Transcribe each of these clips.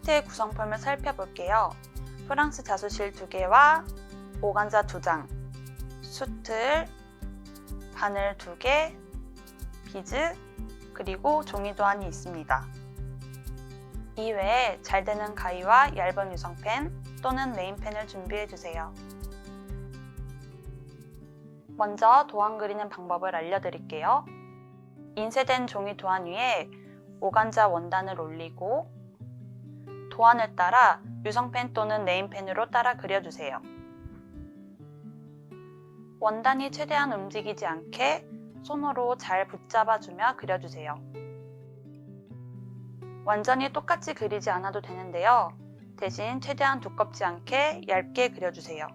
키트의 구성품을 살펴볼게요. 프랑스 자수실 2개와 오간자 2장, 수틀, 바늘 2개, 비즈, 그리고 종이 도안이 있습니다. 이외에 잘 되는 가위와 얇은 유성펜 또는 네임펜을 준비해주세요. 먼저 도안 그리는 방법을 알려드릴게요. 인쇄된 종이 도안 위에 오간자 원단을 올리고 도안을 따라 유성펜 또는 네임펜으로 따라 그려주세요. 원단이 최대한 움직이지 않게 손으로 잘 붙잡아주며 그려주세요. 완전히 똑같이 그리지 않아도 되는데요. 대신 최대한 두껍지 않게 얇게 그려주세요.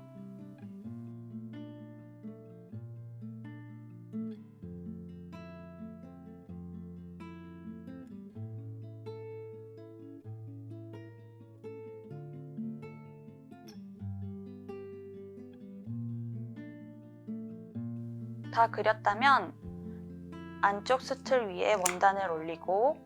다 그렸다면 안쪽 수틀 위에 원단을 올리고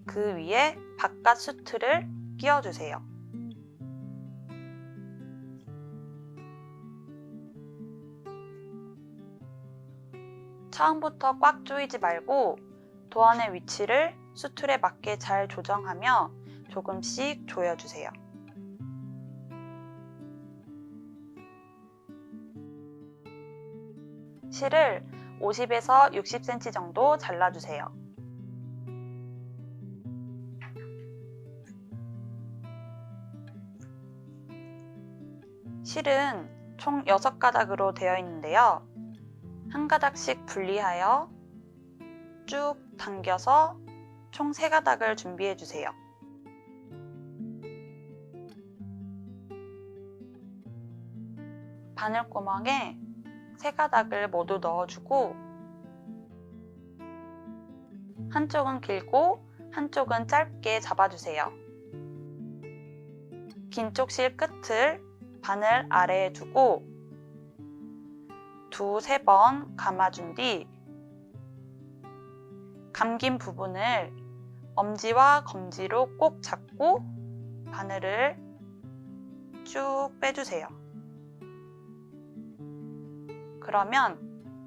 그 위에 바깥 수틀을 끼워주세요. 처음부터 꽉 조이지 말고 도안의 위치를 수틀에 맞게 잘 조정하며 조금씩 조여주세요. 실을 50에서 60cm 정도 잘라주세요. 실은 총 6가닥으로 되어 있는데요. 한 가닥씩 분리하여 쭉 당겨서 총 3가닥을 준비해 주세요. 바늘구멍에 3가닥을 모두 넣어주고 한쪽은 길고 한쪽은 짧게 잡아주세요. 긴 쪽 실 끝을 바늘 아래에 두고 2~3번 감아준 뒤 감긴 부분을 엄지와 검지로 꼭 잡고 바늘을 쭉 빼주세요. 그러면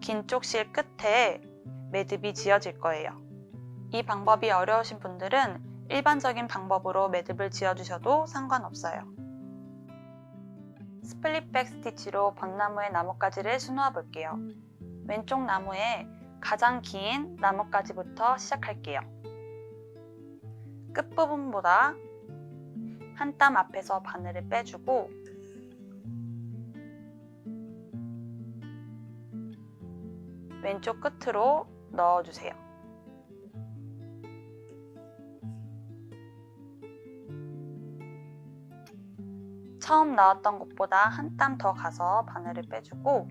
긴 쪽 실 끝에 매듭이 지어질 거예요. 이 방법이 어려우신 분들은 일반적인 방법으로 매듭을 지어주셔도 상관없어요. 스플릿백 스티치로 벚나무의 나뭇가지를 수놓아 볼게요. 왼쪽 나무에 가장 긴 나뭇가지부터 시작할게요. 끝부분보다 한 땀 앞에서 바늘을 빼주고 왼쪽 끝으로 넣어주세요. 처음 나왔던 곳보다 한 땀 더 가서 바늘을 빼주고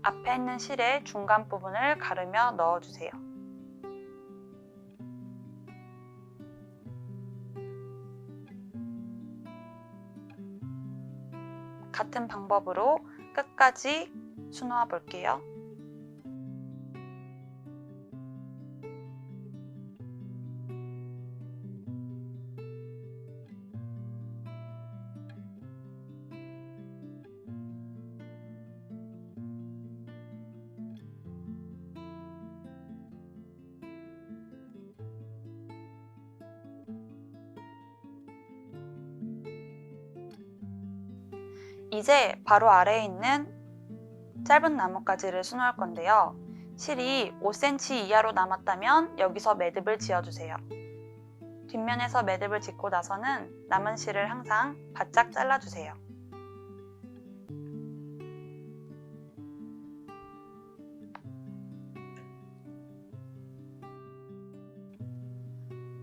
앞에 있는 실의 중간 부분을 가르며 넣어주세요. 같은 방법으로 끝까지 수놓아 볼게요. 이제 바로 아래에 있는 짧은 나뭇가지를 수놓을 건데요. 실이 5cm 이하로 남았다면 여기서 매듭을 지어주세요. 뒷면에서 매듭을 짓고 나서는 남은 실을 항상 바짝 잘라주세요.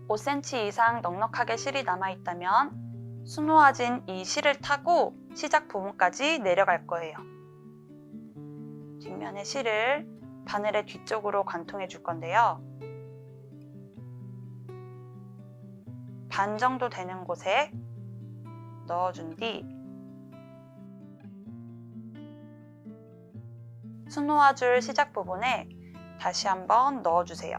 (5cm) 이상 넉넉하게 실이 남아있다면 수놓아진 이 실을 타고 시작 부분까지 내려갈 거예요. 뒷면의 실을 바늘의 뒤쪽으로 관통해 줄 건데요. 반 정도 되는 곳에 넣어준 뒤 수놓아줄 시작 부분에 다시 한번 넣어주세요.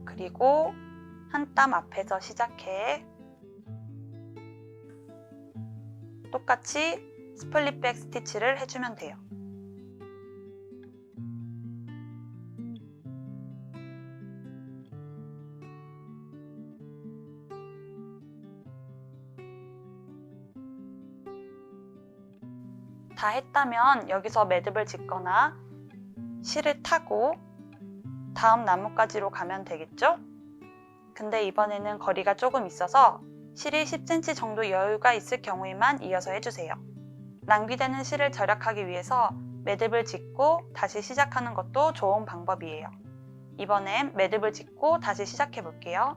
그리고 한 땀 앞에서 시작해 똑같이 스플릿백 스티치를 해주면 돼요. 다 했다면 여기서 매듭을 짓거나 실을 타고 다음 나뭇가지로 가면 되겠죠? 근데 이번에는 거리가 조금 있어서 실이 10cm 정도 여유가 있을 경우에만 이어서 해주세요. 낭비되는 실을 절약하기 위해서 매듭을 짓고 다시 시작하는 것도 좋은 방법이에요. 이번엔 매듭을 짓고 다시 시작해 볼게요.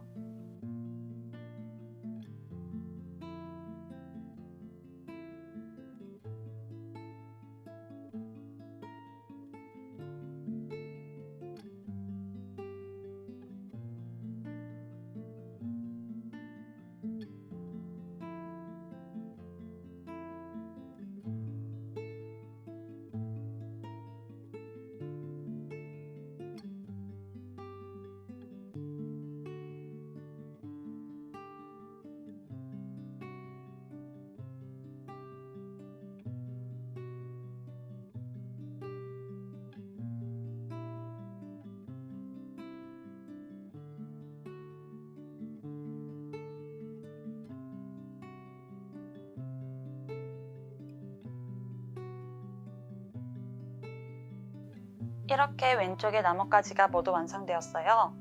이렇게 왼쪽의 나뭇가지가 모두 완성되었어요.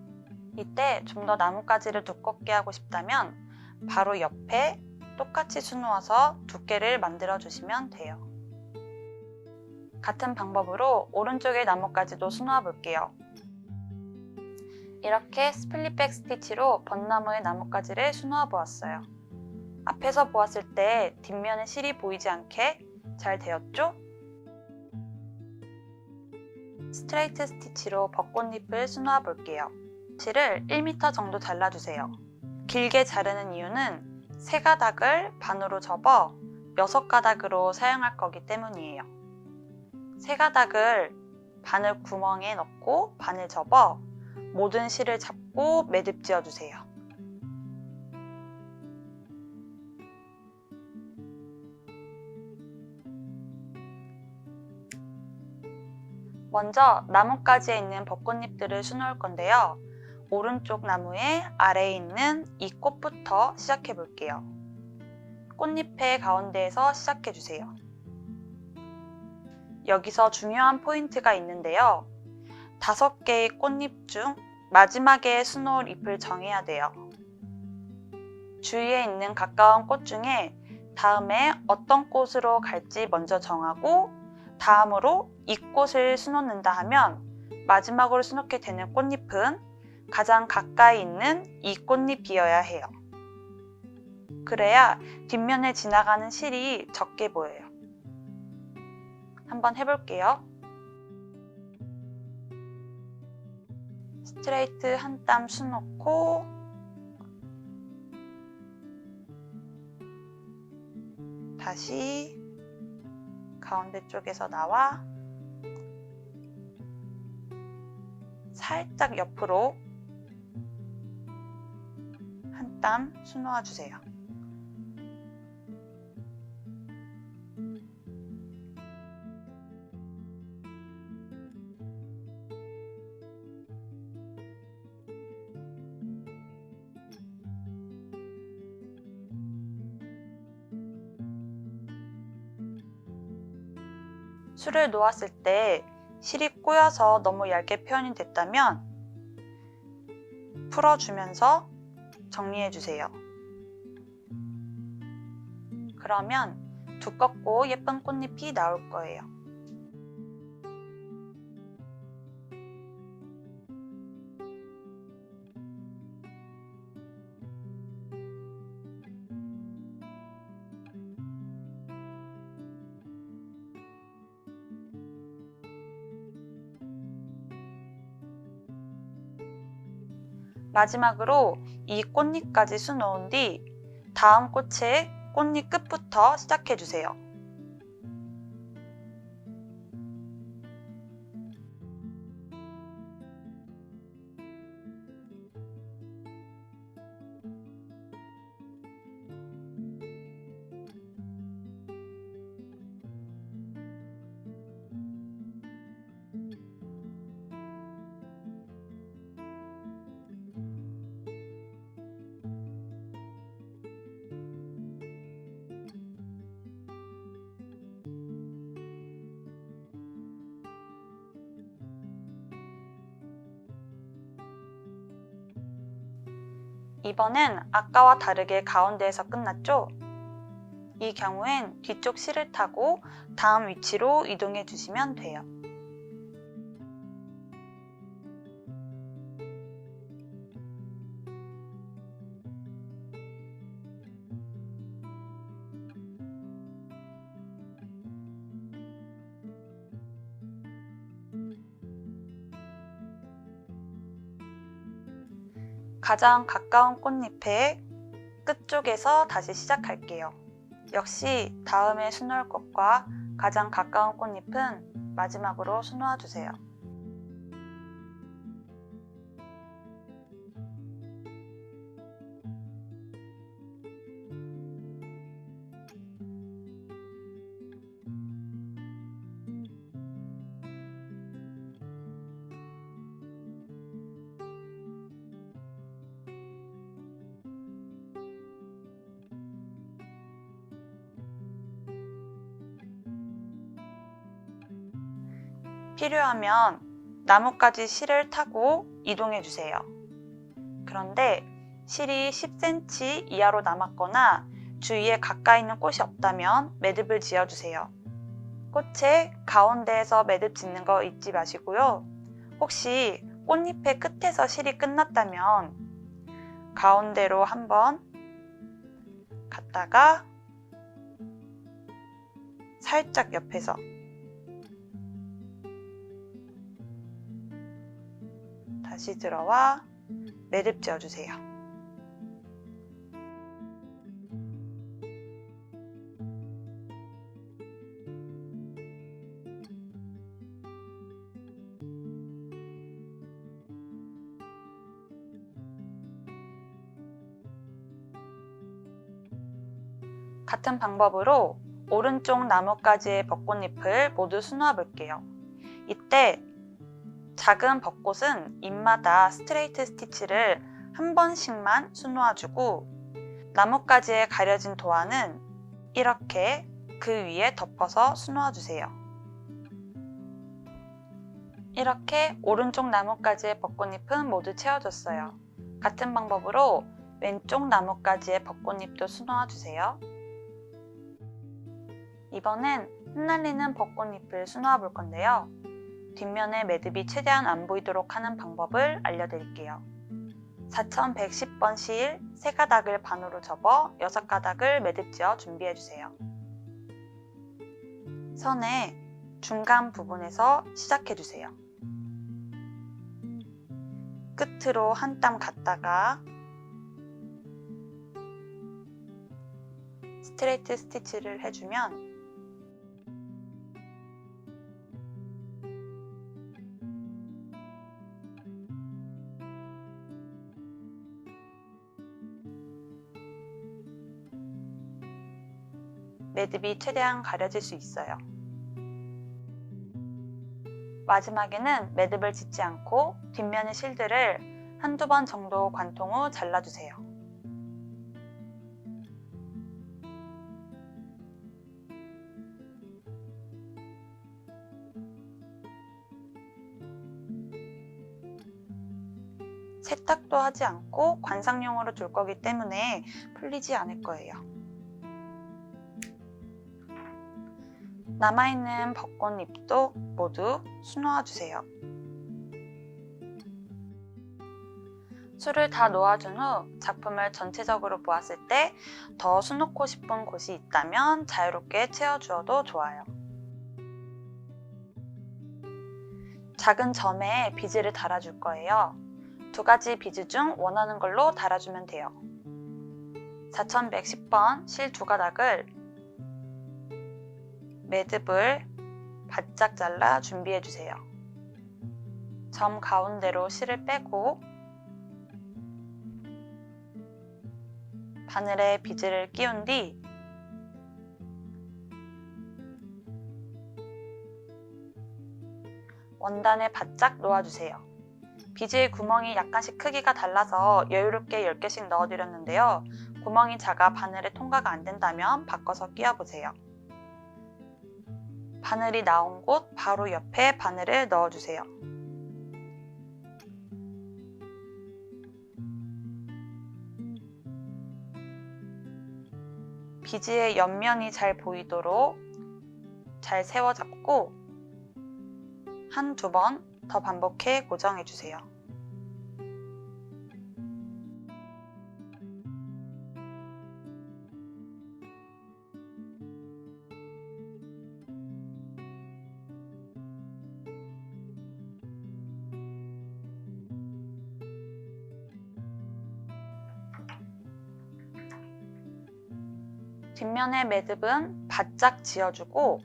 이때 좀 더 나뭇가지를 두껍게 하고 싶다면 바로 옆에 똑같이 수놓아서 두께를 만들어 주시면 돼요. 같은 방법으로 오른쪽의 나뭇가지도 수놓아 볼게요. 이렇게 스플릿백 스티치로 벚나무의 나뭇가지를 수놓아 보았어요. 앞에서 보았을 때 뒷면에 실이 보이지 않게 잘 되었죠? 스트레이트 스티치로 벚꽃잎을 수놓아 볼게요. 실을 1m 정도 잘라주세요. 길게 자르는 이유는 3가닥을 반으로 접어 6가닥으로 사용할 거기 때문이에요. 3가닥을 바늘 구멍에 넣고 반을 접어 모든 실을 잡고 매듭 지어주세요. 먼저 나뭇가지에 있는 벚꽃잎들을 수놓을 건데요. 오른쪽 나무의 아래에 있는 이 꽃부터 시작해 볼게요. 꽃잎의 가운데에서 시작해 주세요. 여기서 중요한 포인트가 있는데요. 5개의 꽃잎 중 마지막에 수놓을 잎을 정해야 돼요. 주위에 있는 가까운 꽃 중에 다음에 어떤 꽃으로 갈지 먼저 정하고 다음으로 이 꽃을 수놓는다 하면 마지막으로 수놓게 되는 꽃잎은 가장 가까이 있는 이 꽃잎이어야 해요. 그래야 뒷면에 지나가는 실이 적게 보여요. 한번 해볼게요. 스트레이트 한 땀 수놓고 다시 가운데 쪽에서 나와 살짝 옆으로 한 땀 수놓아 주세요. 술을 놓았을 때 실이 꼬여서 너무 얇게 표현이 됐다면 풀어주면서 정리해주세요. 그러면 두껍고 예쁜 꽃잎이 나올 거예요. 마지막으로 이 꽃잎까지 수놓은 뒤 다음 꽃의 꽃잎 끝부터 시작해주세요. 이번엔 아까와 다르게 가운데에서 끝났죠? 이 경우엔 뒤쪽 실을 타고 다음 위치로 이동해 주시면 돼요. 가장 가까운 꽃잎의 끝쪽에서 다시 시작할게요. 역시 다음에 수놓을 꽃과 가장 가까운 꽃잎은 마지막으로 수놓아 주세요. 필요하면 나뭇가지 실을 타고 이동해 주세요. 그런데 실이 10cm 이하로 남았거나 주위에 가까이 있는 꽃이 없다면 매듭을 지어주세요. 꽃의 가운데에서 매듭 짓는 거 잊지 마시고요. 혹시 꽃잎의 끝에서 실이 끝났다면 가운데로 한번 갔다가 살짝 옆에서 다시 들어와 매듭 지어주세요. 같은 방법으로 오른쪽 나뭇가지의 벚꽃잎을 모두 수놓아 볼게요. 이때 작은 벚꽃은 잎마다 스트레이트 스티치를 한 번씩만 수놓아주고 나뭇가지에 가려진 도안은 이렇게 그 위에 덮어서 수놓아주세요. 이렇게 오른쪽 나뭇가지의 벚꽃잎은 모두 채워졌어요. 같은 방법으로 왼쪽 나뭇가지의 벚꽃잎도 수놓아주세요. 이번엔 흩날리는 벚꽃잎을 수놓아 볼 건데요. 뒷면에 매듭이 최대한 안 보이도록 하는 방법을 알려드릴게요. 4110번 실 3가닥을 반으로 접어 6가닥을 매듭 지어 준비해주세요. 선의 중간 부분에서 시작해주세요. 끝으로 한 땀 갔다가 스트레이트 스티치를 해주면 매듭이 최대한 가려질 수 있어요. 마지막에는 매듭을 짓지 않고 뒷면의 실들을 한두 번 정도 관통 후 잘라주세요. 세탁도 하지 않고 관상용으로 둘 거기 때문에 풀리지 않을 거예요. 남아있는 벚꽃잎도 모두 수놓아 주세요. 술을 다 놓아준 후 작품을 전체적으로 보았을 때 더 수놓고 싶은 곳이 있다면 자유롭게 채워주어도 좋아요. 작은 점에 비즈를 달아줄 거예요. 두 가지 비즈 중 원하는 걸로 달아주면 돼요. 4110번 실 두 가닥을 매듭을 바짝 잘라 준비해주세요. 점 가운데로 실을 빼고 바늘에 비즈를 끼운 뒤 원단에 바짝 놓아주세요. 비즈의 구멍이 약간씩 크기가 달라서 여유롭게 10개씩 넣어드렸는데요. 구멍이 작아 바늘에 통과가 안 된다면 바꿔서 끼워보세요. 바늘이 나온 곳 바로 옆에 바늘을 넣어주세요. 비즈의 옆면이 잘 보이도록 잘 세워 잡고 한두 번 더 반복해 고정해 주세요. 뒷면의 매듭은 바짝 지어주고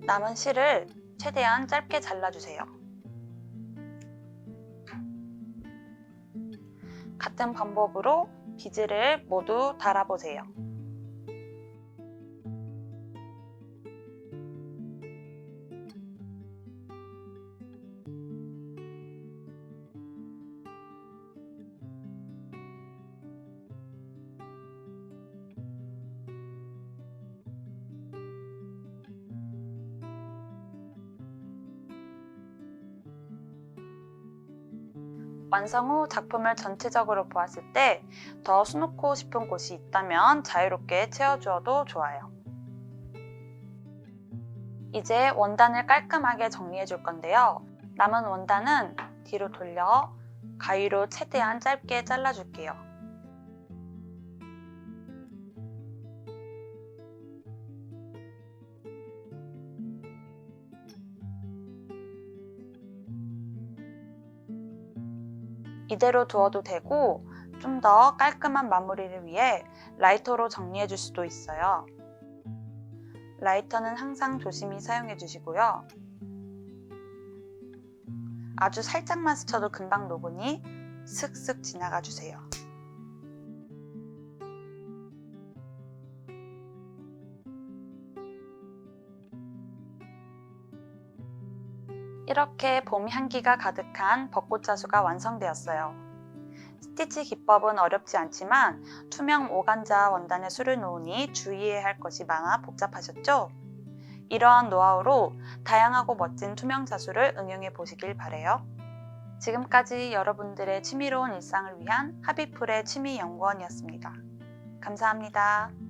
남은 실을 최대한 짧게 잘라주세요. 같은 방법으로 비즈를 모두 달아보세요. 완성 후 작품을 전체적으로 보았을 때 더 수놓고 싶은 곳이 있다면 자유롭게 채워주어도 좋아요. 이제 원단을 깔끔하게 정리해 줄 건데요. 남은 원단은 뒤로 돌려 가위로 최대한 짧게 잘라줄게요. 이대로 두어도 되고 좀 더 깔끔한 마무리를 위해 라이터로 정리해 줄 수도 있어요. 라이터는 항상 조심히 사용해 주시고요. 아주 살짝만 스쳐도 금방 녹으니 슥슥 지나가 주세요. 이렇게 봄 향기가 가득한 벚꽃 자수가 완성되었어요. 스티치 기법은 어렵지 않지만 투명 오간자 원단에 술을 놓으니 주의해야 할 것이 많아 복잡하셨죠? 이러한 노하우로 다양하고 멋진 투명 자수를 응용해 보시길 바래요. 지금까지 여러분들의 취미로운 일상을 위한 하비풀의 취미연구원이었습니다. 감사합니다.